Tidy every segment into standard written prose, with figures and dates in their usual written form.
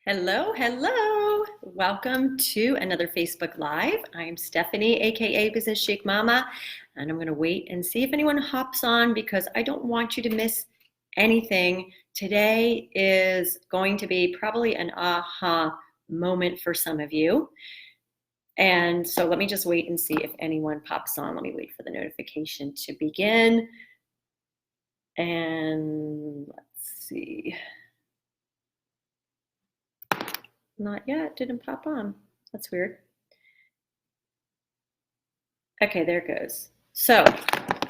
Hello, hello. Welcome to another Facebook Live. I'm Stephanie, aka Business Chic Mama, and I'm going to wait and see if anyone hops on because I don't want you to miss anything. Today is going to be probably an aha moment for some of you. And so let me just wait and see if anyone pops on. Let me wait for the notification to begin. And let's see. Not yet, didn't pop on. That's weird. Okay, there it goes. So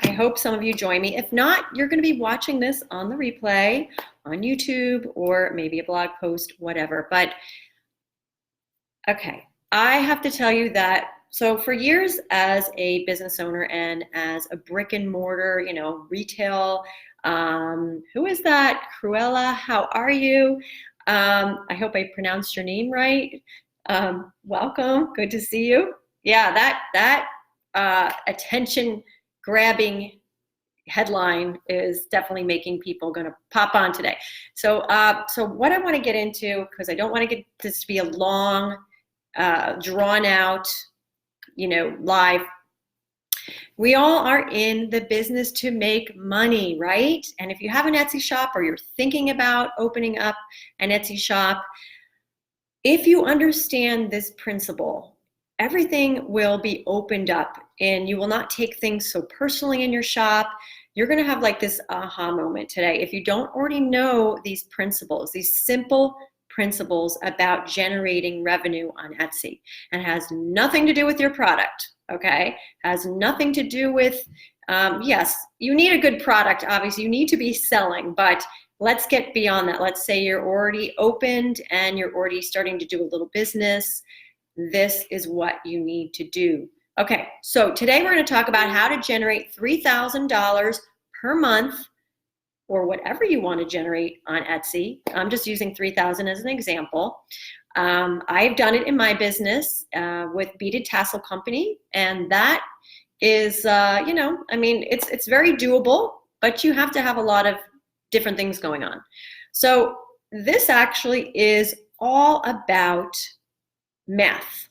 I hope some of you join me. If not, you're going to be watching this on the replay on YouTube or maybe a blog post, whatever. But okay, I have to tell you that, so for years as a business owner and as a brick and mortar, retail, who is that? Cruella, how are you? I hope I pronounced your name right. Welcome, good to see you. Yeah, that attention grabbing headline is definitely making people gonna pop on today. So what I wanna get into, because I don't wanna get this to be a long, drawn out, live. We all are in the business to make money, right? And if you have an Etsy shop or you're thinking about opening up an Etsy shop, if you understand this principle, everything will be opened up and you will not take things so personally in your shop. You're gonna have like this aha moment today. If you don't already know these principles, these simple principles about generating revenue on Etsy, and it has nothing to do with your product, okay? Has nothing to do with, yes, you need a good product, obviously, you need to be selling, but let's get beyond that. Let's say you're already opened and you're already starting to do a little business. This is what you need to do. Okay, so today we're gonna talk about how to generate $3,000 per month or whatever you want to generate on Etsy. I'm just using 3,000 as an example. I've done it in my business with Beaded Tassel Company, and that is, it's very doable, but you have to have a lot of different things going on. So this actually is all about math.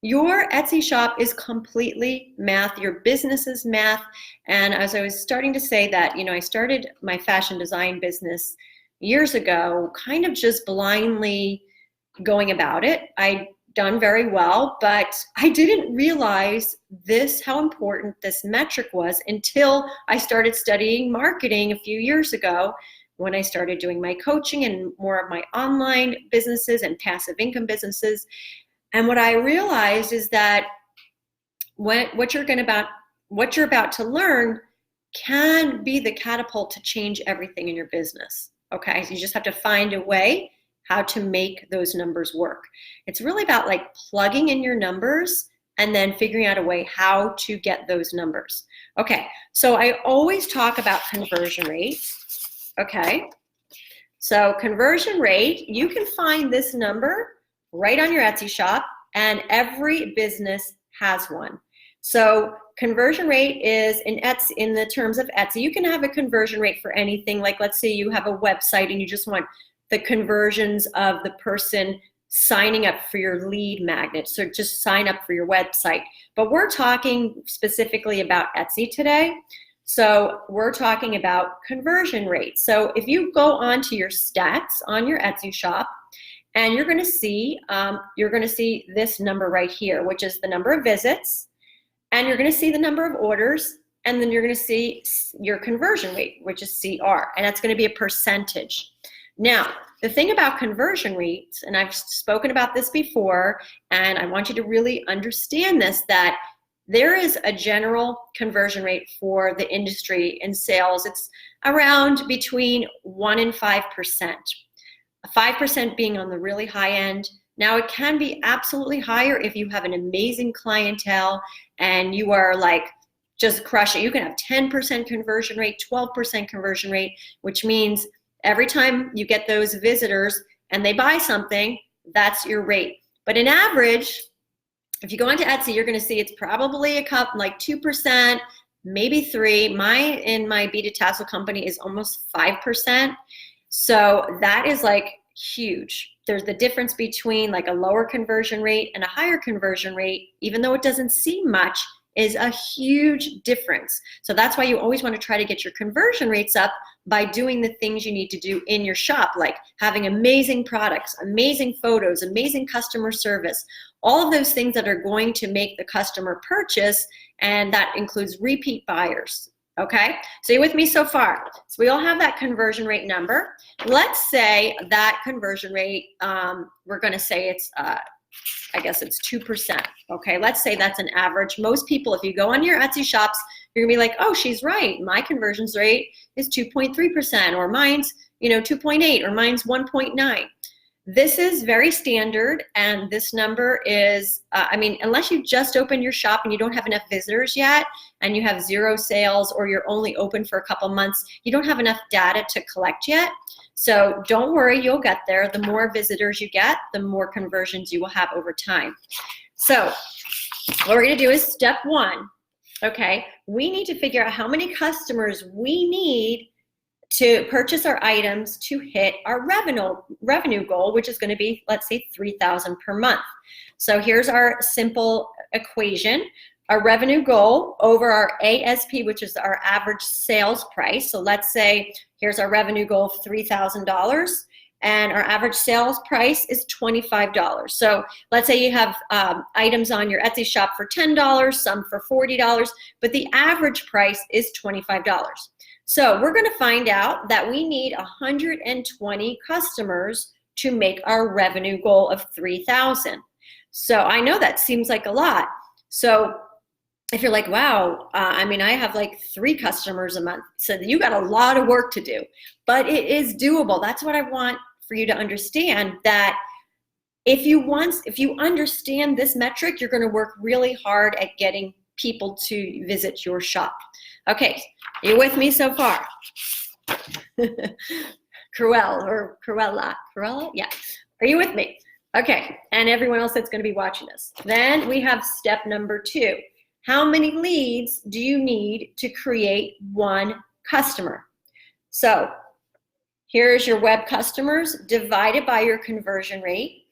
Your Etsy shop is completely math. Your business is math. And as I was starting to say that, I started my fashion design business years ago, kind of just blindly going about it. I'd done very well, but I didn't realize how important this metric was until I started studying marketing a few years ago when I started doing my coaching and more of my online businesses and passive income businesses. And what I realized is that what you're about to learn can be the catapult to change everything in your business. Okay, so you just have to find a way how to make those numbers work. It's really about like plugging in your numbers and then figuring out a way how to get those numbers. Okay, so I always talk about conversion rate. Okay, so conversion rate, you can find this number right on your Etsy shop, and every business has one. So conversion rate is in the terms of Etsy. You can have a conversion rate for anything. Like let's say you have a website and you just want the conversions of the person signing up for your lead magnet. So just sign up for your website. But we're talking specifically about Etsy today. So we're talking about conversion rate. So if you go onto your stats on your Etsy shop, and you're going to see this number right here, which is the number of visits, and you're going to see the number of orders, and then you're going to see your conversion rate, which is CR, and that's going to be a percentage. Now, the thing about conversion rates, and I've spoken about this before, and I want you to really understand this, that there is a general conversion rate for the industry in sales. It's around between 1 and 5%. 5% being on the really high end. Now it can be absolutely higher if you have an amazing clientele and you are like just crush it. You can have 10% conversion rate, 12% conversion rate, which means every time you get those visitors and they buy something, that's your rate. But in average, if you go onto Etsy, you're gonna see it's probably a couple, like 2%, maybe 3%. Mine in my Beaded Tassel Company is almost 5%. So that is like huge. There's the difference between like a lower conversion rate and a higher conversion rate, even though it doesn't seem much, is a huge difference. So that's why you always want to try to get your conversion rates up by doing the things you need to do in your shop, like having amazing products, amazing photos, amazing customer service, all of those things that are going to make the customer purchase, and that includes repeat buyers. Okay, so you with me so far? So we all have that conversion rate number. Let's say that conversion rate, we're going to say it's, I guess it's 2%. Okay, let's say that's an average. Most people, if you go on your Etsy shops, you're gonna be like, oh, she's right. My conversions rate is 2.3%, or mine's 2.8, or mine's 1.9. This is very standard, and this number is, unless you just opened your shop and you don't have enough visitors yet, and you have 0 sales, or you're only open for a couple months, you don't have enough data to collect yet. So don't worry, you'll get there. The more visitors you get, the more conversions you will have over time. So what we're gonna do is step 1, okay? We need to figure out how many customers we need to purchase our items to hit our revenue goal, which is going to be, let's say, $3,000 per month. So here's our simple equation. Our revenue goal over our ASP, which is our average sales price. So let's say here's our revenue goal of $3,000, and our average sales price is $25. So let's say you have items on your Etsy shop for $10, some for $40, but the average price is $25. So we're going to find out that we need 120 customers to make our revenue goal of 3,000. So I know that seems like a lot. So if you're like, wow, I have like 3 customers a month, so you got a lot of work to do, but it is doable. That's what I want for you to understand, that if you understand this metric, you're going to work really hard at getting people to visit your shop. Okay, are you with me so far? Cruella, yeah. Are you with me? Okay, and everyone else that's going to be watching this. Then we have step number 2. How many leads do you need to create 1 customer? So here's your web customers divided by your conversion rate.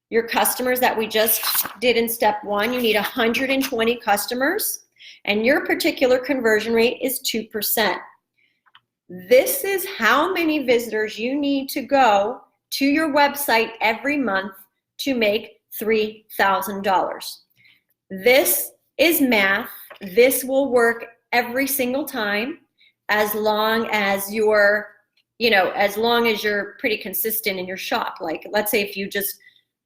Your customers that we just did in step 1, you need 120 customers, and your particular conversion rate is 2%. This is how many visitors you need to go to your website every month to make $3,000. This is math. This will work every single time, as long as you're, as long as you're pretty consistent in your shop. Like, let's say if you just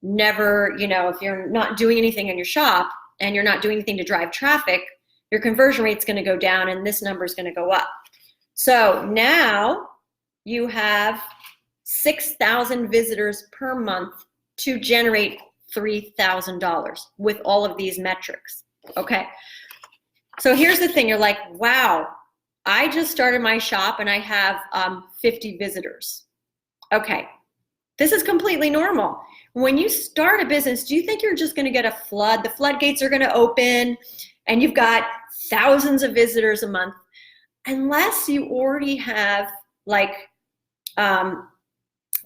never, if you're not doing anything in your shop and you're not doing anything to drive traffic, your conversion rate's going to go down and this number is going to go up. So now you have 6,000 visitors per month to generate $3,000 with all of these metrics. Okay. So here's the thing. You're like, wow, I just started my shop and I have 50 visitors. Okay. This is completely normal. When you start a business, do you think you're just going to get a flood? The floodgates are going to open and you've got thousands of visitors a month, unless you already have like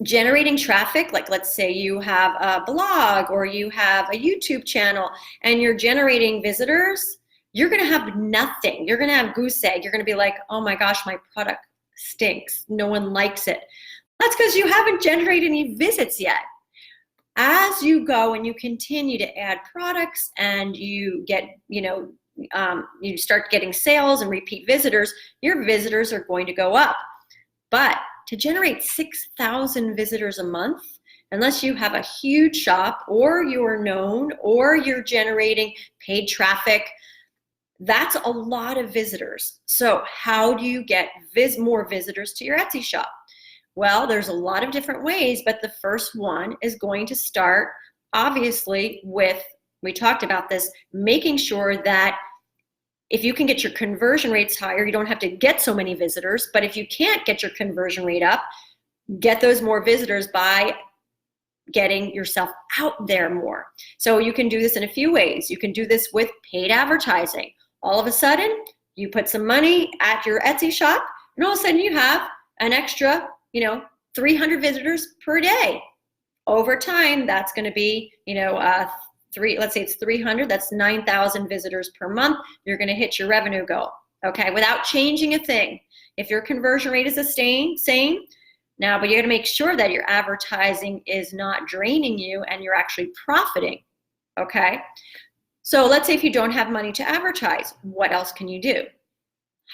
generating traffic. Like, let's say you have a blog or you have a YouTube channel and you're generating visitors, you're going to have nothing. You're going to have goose egg. You're going to be like, oh my gosh, my product stinks. No one likes it. That's because you haven't generated any visits yet. As you go and you continue to add products and you get, you start getting sales and repeat visitors, your visitors are going to go up. But to generate 6,000 visitors a month, unless you have a huge shop or you're known or you're generating paid traffic, that's a lot of visitors. So how do you get more visitors to your Etsy shop? Well, there's a lot of different ways, but the first one is going to start, obviously, with, we talked about this, making sure that if you can get your conversion rates higher, you don't have to get so many visitors. But if you can't get your conversion rate up, get those more visitors by getting yourself out there more. So you can do this in a few ways. You can do this with paid advertising. All of a sudden, you put some money at your Etsy shop, and all of a sudden you have an extra, 300 visitors per day. Over time, that's going to be, let's say it's 300, that's 9,000 visitors per month. You're going to hit your revenue goal, okay, without changing a thing. If your conversion rate is the same, now, but you got to make sure that your advertising is not draining you and you're actually profiting, okay? So let's say if you don't have money to advertise, what else can you do?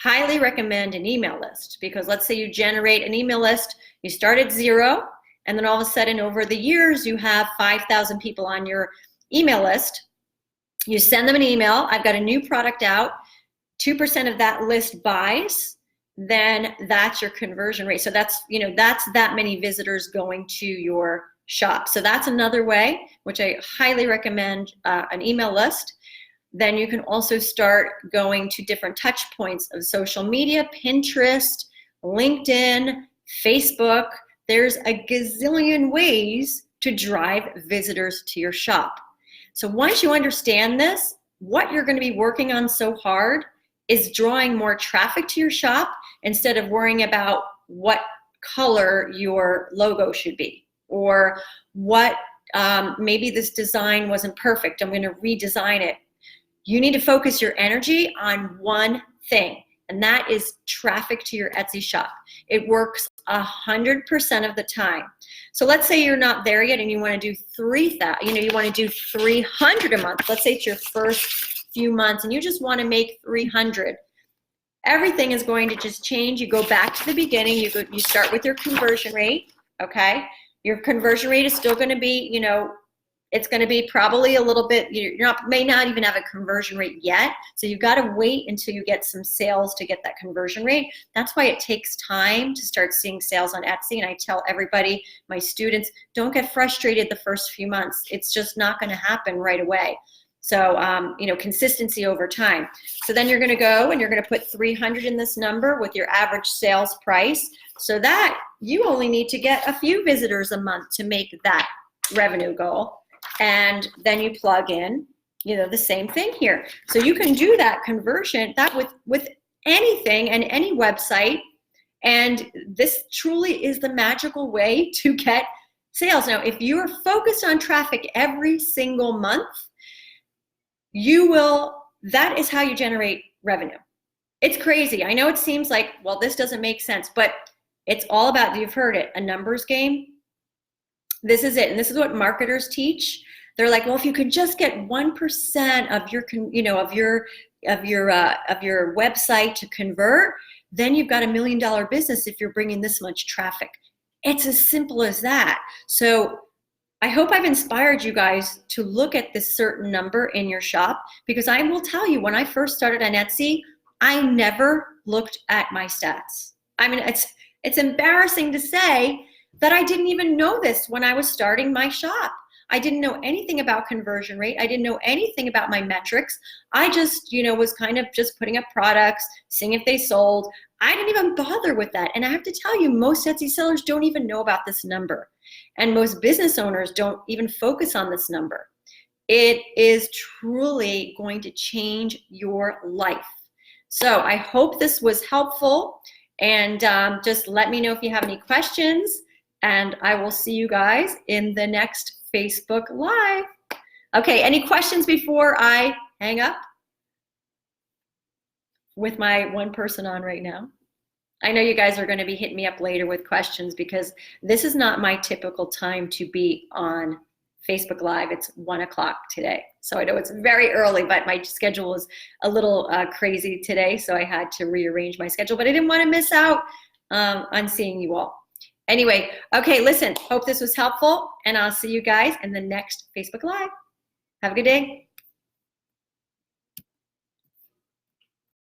Highly recommend an email list, because let's say you generate an email list, you start at 0, and then all of a sudden over the years you have 5,000 people on your email list. You send them an email, I've got a new product out, 2% of that list buys, then that's your conversion rate. So that's that many visitors going to your shop. So that's another way, which I highly recommend, an email list. Then you can also start going to different touch points of social media, Pinterest, LinkedIn, Facebook. There's a gazillion ways to drive visitors to your shop. So once you understand this, what you're going to be working on so hard is drawing more traffic to your shop instead of worrying about what color your logo should be, or what maybe this design wasn't perfect, I'm going to redesign it. You need to focus your energy on one thing, and that is traffic to your Etsy shop. It works 100% of the time. So let's say you're not there yet and you want to do 3,000, you want to do 300 a month. Let's say it's your first few months and you just want to make 300. Everything is going to just change. You go back to the beginning. You start with your conversion rate, okay? Your conversion rate is still going to be, it's going to be probably a little bit, may not even have a conversion rate yet. So you've got to wait until you get some sales to get that conversion rate. That's why it takes time to start seeing sales on Etsy. And I tell everybody, my students, don't get frustrated the first few months. It's just not going to happen right away. So, consistency over time. So then you're going to go and you're going to put 300 in this number with your average sales price, so that you only need to get a few visitors a month to make that revenue goal. And then you plug in, the same thing here. So you can do that conversion, that with anything and any website. And this truly is the magical way to get sales. Now, if you are focused on traffic every single month, that is how you generate revenue. It's crazy. I know it seems like, well, this doesn't make sense, but it's all about, you've heard it, a numbers game. This is it. And this is what marketers teach. They're like, well, if you could just get 1% of your website to convert, then you've got $1 million business if you're bringing this much traffic. It's as simple as that. So I hope I've inspired you guys to look at this certain number in your shop, because I will tell you, when I first started on Etsy, I never looked at my stats. I mean, it's embarrassing to say that I didn't even know this when I was starting my shop. I didn't know anything about conversion rate. I didn't know anything about my metrics. I just, was kind of just putting up products, seeing if they sold. I didn't even bother with that. And I have to tell you, most Etsy sellers don't even know about this number. And most business owners don't even focus on this number. It is truly going to change your life. So I hope this was helpful. And just let me know if you have any questions. And I will see you guys in the next Facebook Live. Okay, any questions before I hang up with my one person on right now? I know you guys are going to be hitting me up later with questions, because this is not my typical time to be on Facebook Live. It's 1 o'clock today. So I know it's very early, but my schedule was a little crazy today. So I had to rearrange my schedule, but I didn't want to miss out on seeing you all. Anyway, okay, listen, hope this was helpful, and I'll see you guys in the next Facebook Live. Have a good day.